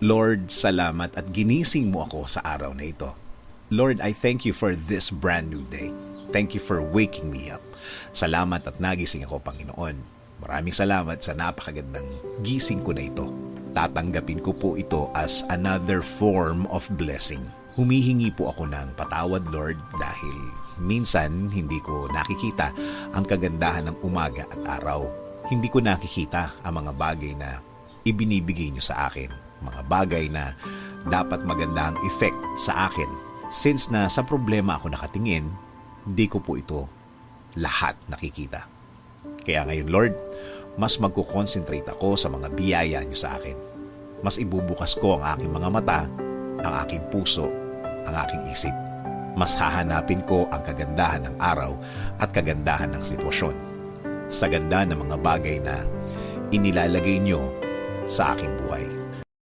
Lord, salamat at ginising mo ako sa araw na ito. Lord, I thank you for this brand new day. Thank you for waking me up. Salamat at nagising ako, Panginoon. Maraming salamat sa napakagandang gising ko na ito. Tatanggapin ko po ito as another form of blessing. Humihingi po ako ng patawad, Lord, dahil minsan hindi ko nakikita ang kagandahan ng umaga at araw. Hindi ko nakikita ang mga bagay na ibinibigay niyo sa akin. Mga bagay na dapat maganda ang effect sa akin. Since na sa problema ako nakatingin, hindi ko po ito lahat nakikita. Kaya ngayon, Lord, mas magkukonsentrate ako sa mga biyaya niyo sa akin. Mas ibubukas ko ang aking mga mata, ang aking puso, ang aking isip. Mas hahanapin ko ang kagandahan ng araw at kagandahan ng sitwasyon. Sa ganda ng mga bagay na inilalagay niyo sa aking buhay.